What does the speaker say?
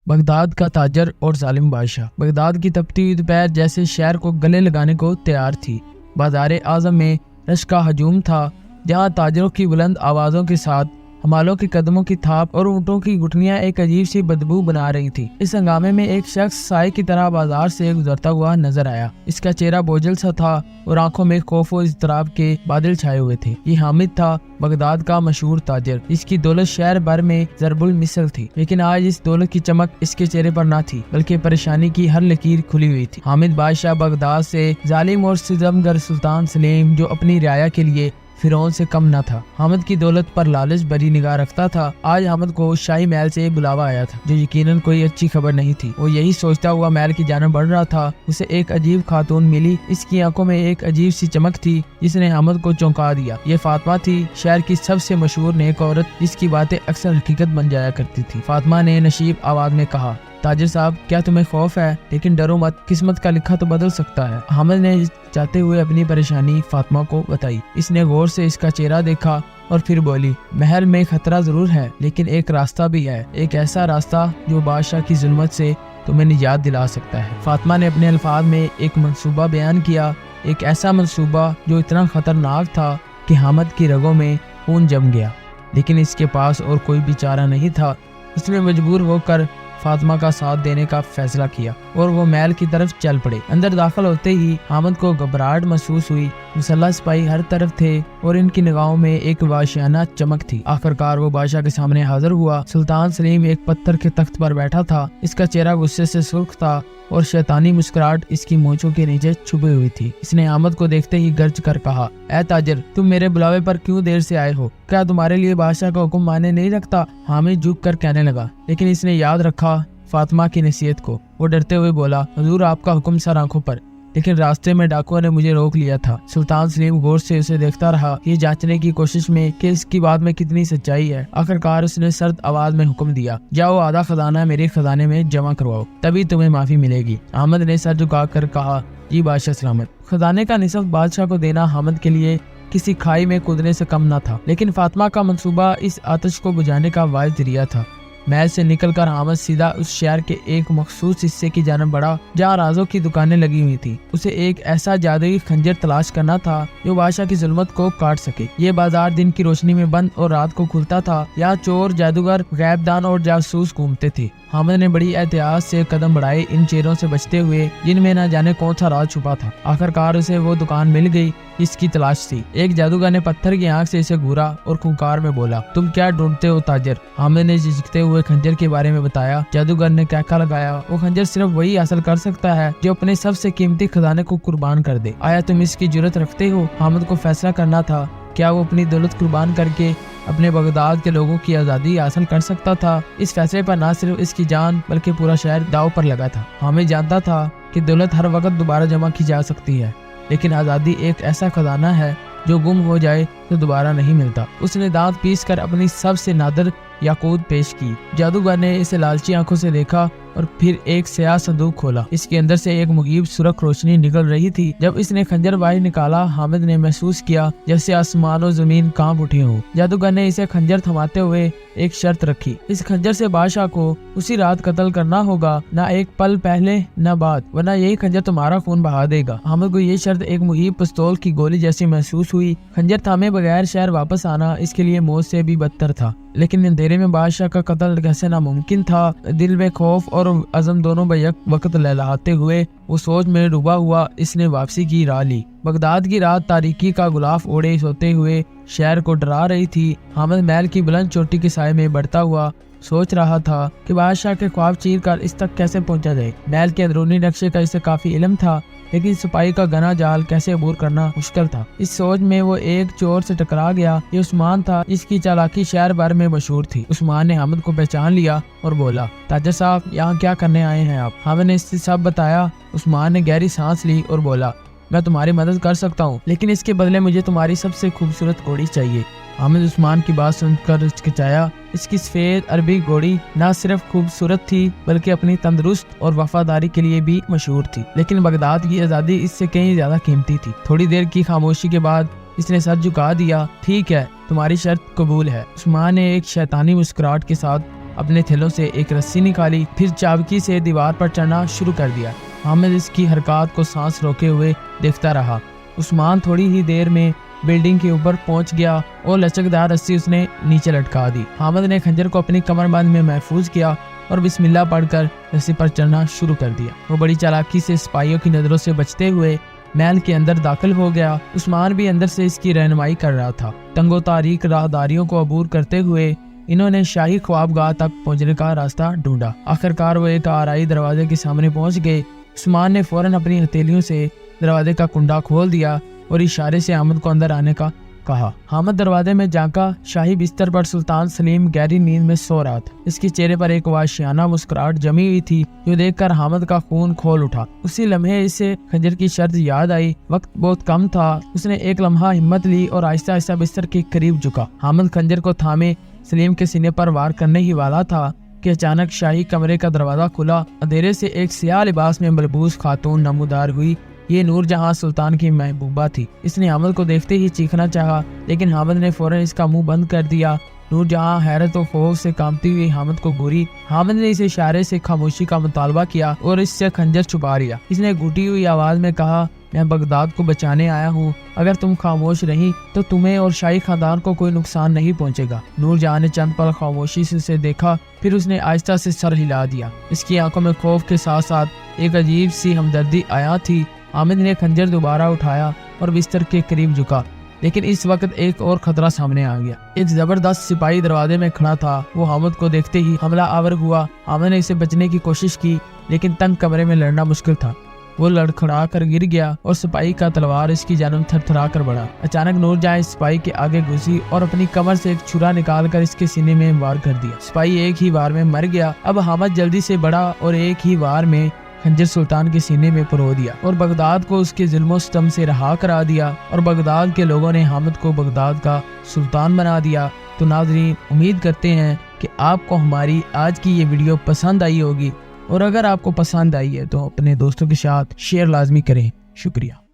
Baghdad کا تاجر اور ظالم بادشاہ۔ بغداد کی تپتی ہوئی دوپہر جیسے شہر کو گلے لگانے کو تیار تھی۔ بازار اعظم میں رش کا ہجوم تھا، جہاں تاجروں کی بلند آوازوں کے ساتھ حمالوں کے قدموں کی تھاپ اور اونٹوں کی گھٹنیاں ایک عجیب سی بدبو بنا رہی تھی۔ اس ہنگامے میں ایک شخص سائے کی طرح بازار سے گزرتا ہوا نظر آیا۔ اس کا چہرہ بوجھل سا تھا اور آنکھوں میں خوف و اضطراب کے بادل چھائے ہوئے تھے۔ یہ حامد تھا، بغداد کا مشہور تاجر، جس کی دولت شہر بھر میں ضرب المثل تھی، لیکن آج اس دولت کی چمک اس کے چہرے پر نہ تھی، بلکہ پریشانی کی ہر لکیر کھلی ہوئی تھی۔ حامد بادشاہ بغداد سے ظالم اور ستمگر سلطان سلیم، جو اپنی رعایا کے لیے فرعون سے کم نہ تھا، حامد کی دولت پر لالچ بری نگاہ رکھتا تھا۔ آج حامد کو شاہی محل سے بلاوا آیا تھا، جو یقیناً کوئی اچھی خبر نہیں تھی۔ وہ یہی سوچتا ہوا محل کی جانب بڑھ رہا تھا، اسے ایک عجیب خاتون ملی۔ اس کی آنکھوں میں ایک عجیب سی چمک تھی جس نے حامد کو چونکا دیا۔ یہ فاطمہ تھی، شہر کی سب سے مشہور نیک عورت، جس کی باتیں اکثر حقیقت بن جایا کرتی تھی۔ فاطمہ نے نشیب آواز میں کہا، تاجر صاحب، کیا تمہیں خوف ہے؟ لیکن ڈرو مت، قسمت کا لکھا تو بدل سکتا ہے۔ حامد نے چاہتے ہوئے اپنی پریشانی فاطمہ کو بتائی۔ اس نے غور سے اس کا چہرہ دیکھا اور پھر بولی، محل میں خطرہ ضرور ہے، لیکن ایک راستہ بھی ہے، ایک ایسا راستہ جو بادشاہ کی ظلمت سے تمہیں نجات دلا سکتا ہے۔ فاطمہ نے اپنے الفاظ میں ایک منصوبہ بیان کیا، ایک ایسا منصوبہ جو اتنا خطرناک تھا کہ حامد کی رگوں میں خون جم گیا، لیکن اس کے پاس اور کوئی بھی چارہ نہیں تھا۔ اس نے مجبور ہو کر فاطمہ کا ساتھ دینے کا فیصلہ کیا اور وہ محل کی طرف چل پڑے۔ اندر داخل ہوتے ہی حامد کو گھبراہٹ محسوس ہوئی۔ مسلح سپاہی ہر طرف تھے اور ان کی نگاہوں میں ایک وحشیانہ چمک تھی۔ آخرکار وہ بادشاہ کے سامنے حاضر ہوا۔ سلطان سلیم ایک پتھر کے تخت پر بیٹھا تھا۔ اس کا چہرہ غصے سے سرخ تھا اور شیطانی مسکراہٹ اس کی مونچھوں کے نیچے چھپی ہوئی تھی۔ اس نے حامد کو دیکھتے ہی گرج کر کہا، اے تاجر، تم میرے بلاوے پر کیوں دیر سے آئے ہو؟ کیا تمہارے لیے بادشاہ کا حکم مانے نہیں رکھتا؟ حامد جھک کر کہنے لگا، لیکن اس نے یاد رکھا فاطمہ کی نصیحت کو۔ وہ ڈرتے ہوئے بولا، حضور، آپ کا حکم سر آنکھوں پر، لیکن راستے میں ڈاکوؤں نے مجھے روک لیا تھا۔ سلطان سلیم غور سے اسے دیکھتا رہا، یہ جانچنے کی کوشش میں کہ اس کی بات میں کتنی سچائی ہے۔ آخرکار اس نے سرد آواز میں حکم دیا، جاؤ، آدھا خزانہ میرے خزانے میں جمع کرواؤ، تبھی تمہیں معافی ملے گی۔ حامد نے سر جھکا کر کہا، جی بادشاہ سلامت۔ خزانے کا نصف بادشاہ کو دینا حامد کے لیے کسی کھائی میں کودنے سے کم نہ تھا، لیکن فاطمہ کا منصوبہ اس آتش کو بجھانے کا واحد ذریعہ تھا۔ محل سے نکل کر حامد سیدھا اس شہر کے ایک مخصوص حصے کی جانب بڑھا جہاں رازوں کی دکانیں لگی ہوئی تھی۔ اسے ایک ایسا جادوئی خنجر تلاش کرنا تھا جو بادشاہ کی ظلمت کو کاٹ سکے۔ یہ بازار دن کی روشنی میں بند اور رات کو کھلتا تھا۔ یہاں چور، جادوگر، غیب دان اور جاسوس گھومتے تھے۔ حامد نے بڑی احتیاط سے قدم بڑھائے، ان چیروں سے بچتے ہوئے جن میں نہ جانے کون سا راز چھپا تھا۔ آخرکار اسے وہ دکان مل گئی جس کی تلاش تھی۔ ایک جادوگر نے پتھر کی آنکھ سے اسے گھورا اور کھنکار میں بولا، تم کیا ڈھونڈتے ہو تاجر؟ حامد نے جھجکتے ہوئے خنجر کے بارے میں بتایا۔ جادوگر نے کہکا لگایا، وہ خنجر صرف وہی حاصل کر سکتا ہے جو اپنے سب سے قیمتی خزانے کو قربان کر دے۔ آیا تم اس کی جرت رکھتے ہو؟ حامد کو فیصلہ کرنا تھا، کیا وہ اپنی دولت قربان کر کے اپنے بغداد کے لوگوں کی آزادی حاصل کر سکتا تھا؟ اس فیصلے پر نہ صرف اس کی جان بلکہ پورا شہر داؤ پر لگا تھا۔ حامد جانتا تھا کہ دولت ہر وقت دوبارہ جمع کی جا سکتی ہے، لیکن آزادی ایک ایسا خزانہ ہے جو گم ہو جائے تو دوبارہ نہیں ملتا۔ اس نے دانت پیس کر اپنی سب سے نادر یاقوت پیش کی۔ جادوگر نے اسے لالچی آنکھوں سے دیکھا اور پھر ایک سیاہ صندوق کھولا۔ اس کے اندر سے ایک مغیب سرخ روشنی نکل رہی تھی۔ جب اس نے خنجر باہر نکالا، حامد نے محسوس کیا جیسے آسمان و زمین کانپ اٹھے ہوں۔ جادوگر نے اسے خنجر تھماتے ہوئے ایک شرط رکھی، اس خنجر سے بادشاہ کو اسی رات قتل کرنا ہوگا، نہ ایک پل پہلے نہ بعد، ورنہ یہی خنجر تمہارا خون بہا دے گا۔ حامد کو یہ شرط ایک مغیب پستول کی گولی جیسی محسوس ہوئی۔ خنجر تھامے بغیر شہر واپس آنا اس کے لیے موت سے بھی بدتر تھا، لیکن اندھیرے میں بادشاہ کا قتل کیسے ناممکن تھا؟ دل میں خوف اور عزم دونوں بیک وقت لہلاتے ہوئے وہ سوچ میں ڈوبا ہوا اس نے واپسی کی راہ لی۔ بغداد کی رات تاریکی کا غلاف اوڑے سوتے ہوئے شہر کو ڈرا رہی تھی۔ حامد محل کی بلند چوٹی کے سائے میں بڑھتا ہوا سوچ رہا تھا کہ بادشاہ کے خواب چیر کر اس تک کیسے پہنچا جائے۔ محل کے اندرونی نقشے کا اسے کافی علم تھا، لیکن سپاہی کا گنا جال کیسے عبور کرنا مشکل تھا۔ اس سوچ میں وہ ایک چور سے ٹکرا گیا۔ یہ عثمان تھا، جس کی چالاکی شہر بھر میں مشہور تھی۔ عثمان نے حامد کو پہچان لیا اور بولا، تاجر صاحب، یہاں کیا کرنے آئے ہیں آپ؟ حامد نے اس سے سب بتایا۔ عثمان نے گہری سانس لی اور بولا، میں تمہاری مدد کر سکتا ہوں، لیکن اس کے بدلے مجھے تمہاری سب سے خوبصورت گھوڑی چاہیے۔ حامد عثمان کی بات سن کر ہچکچایا۔ اس کی سفید عربی گھوڑی نہ صرف خوبصورت تھی بلکہ اپنی تندرست اور وفاداری کے لیے بھی مشہور تھی، لیکن بغداد کی آزادی اس سے کہیں زیادہ قیمتی تھی۔ تھوڑی دیر کی خاموشی کے بعد اس نے سر جھکا دیا۔ ٹھیک ہے، تمہاری شرط قبول ہے۔ عثمان نے ایک شیطانی مسکراہٹ کے ساتھ اپنے تھیلوں سے ایک رسی نکالی، پھر چابکی سے دیوار پر چڑھنا شروع کر دیا۔ حامد اس کی حرکات کو سانس روکے ہوئے دیکھتا رہا۔ عثمان تھوڑی ہی دیر میں بلڈنگ کے اوپر پہنچ گیا اور لچکدار رسی اس نے نیچے لٹکا دی۔ حامد نے خنجر کو اپنی کمر بند میں محفوظ کیا اور بسم اللہ پڑھ کر رسی پر چڑھنا شروع کر دیا۔ وہ بڑی چالاکی سے سپاہیوں کی نظروں سے بچتے ہوئے محل کے اندر داخل ہو گیا۔ عثمان بھی اندر سے اس کی رہنمائی کر رہا تھا۔ تنگ و تاریک راہداریوں کو عبور کرتے ہوئے انہوں نے شاہی خوابگاہ تک پہنچنے کا راستہ ڈھونڈا۔ آخرکار وہ ایک آرائی دروازے کے سامنے پہنچ گئے۔ عثمان نے فوراً اپنی ہتھیلیوں سے دروازے کا کنڈا کھول دیا اور اشارے سے حامد کو اندر آنے کا کہا۔ حامد دروازے میں جھانکا۔ شاہی بستر پر سلطان سلیم گہری نیند میں سو رہا تھا۔ اس کے چہرے پر ایک وحشیانہ مسکراہٹ جمی ہوئی تھی جو دیکھ کر حامد کا خون کھول اٹھا۔ اسی لمحے اسے خنجر کی شرط یاد آئی۔ وقت بہت کم تھا۔ اس نے ایک لمحہ ہمت لی اور آہستہ آہستہ بستر کے قریب جھکا۔ حامد خنجر کو تھامے سلیم کے سینے پر وار کرنے ہی والا تھا کہ اچانک شاہی کمرے کا دروازہ کھلا۔ اندھیرے سے ایک سیاہ لباس میں ملبوس خاتون نمودار ہوئی۔ یہ نور جہاں سلطان کی محبوبہ تھی۔ اس نے حامد کو دیکھتے ہی چیخنا چاہا لیکن حامد نے فوراً اس کا منہ بند کر دیا۔ نور جہاں حیرت و خوف سے کانپتی ہوئی حامد کو گھوری۔ حامد نے اسے اشارے سے خاموشی کا مطالبہ کیا اور اس سے خنجر چھپا لیا۔ اس نے گھٹی ہوئی آواز میں کہا، میں بغداد کو بچانے آیا ہوں۔ اگر تم خاموش رہی تو تمہیں اور شاہی خاندان کو کوئی نقصان نہیں پہنچے گا۔ نور جہاں نے چند پل خاموشی سے اسے دیکھا، پھر اس نے آہستہ سے سر ہلا دیا۔ اس کی آنکھوں میں خوف کے ساتھ ساتھ ایک عجیب سی ہمدردی آیا تھی۔ حامد نے خنجر دوبارہ اٹھایا اور بستر کے قریب جھکا، لیکن اس وقت ایک اور خطرہ سامنے آ گیا۔ ایک زبردست سپاہی دروازے میں کھڑا تھا۔ وہ حامد کو دیکھتے ہی حملہ آور ہوا۔ حامد نے اسے بچنے کی کوشش کی لیکن تنگ کمرے میں لڑنا مشکل تھا۔ وہ لڑکھڑا کر گر گیا اور سپاہی کا تلوار اس کی جانب تھرتھرا کر بڑھا۔ اچانک نور جہاں اس سپاہی کے آگے گھسی اور اپنی کمر سے ایک چھرا نکال کر اس کے سینے میں وار کر دیا۔ سپاہی ایک ہی وار میں مر گیا۔ اب حامد جلدی سے بڑھا اور ایک ہی وار میں خنجر سلطان کے سینے میں پرو دیا اور بغداد کو اس کے ظلم و ستم سے رہا کرا دیا، اور بغداد کے لوگوں نے حامد کو بغداد کا سلطان بنا دیا۔ تو ناظرین، امید کرتے ہیں کہ آپ کو ہماری آج کی یہ ویڈیو پسند آئی ہوگی، اور اگر آپ کو پسند آئی ہے تو اپنے دوستوں کے ساتھ شیئر لازمی کریں۔ شکریہ۔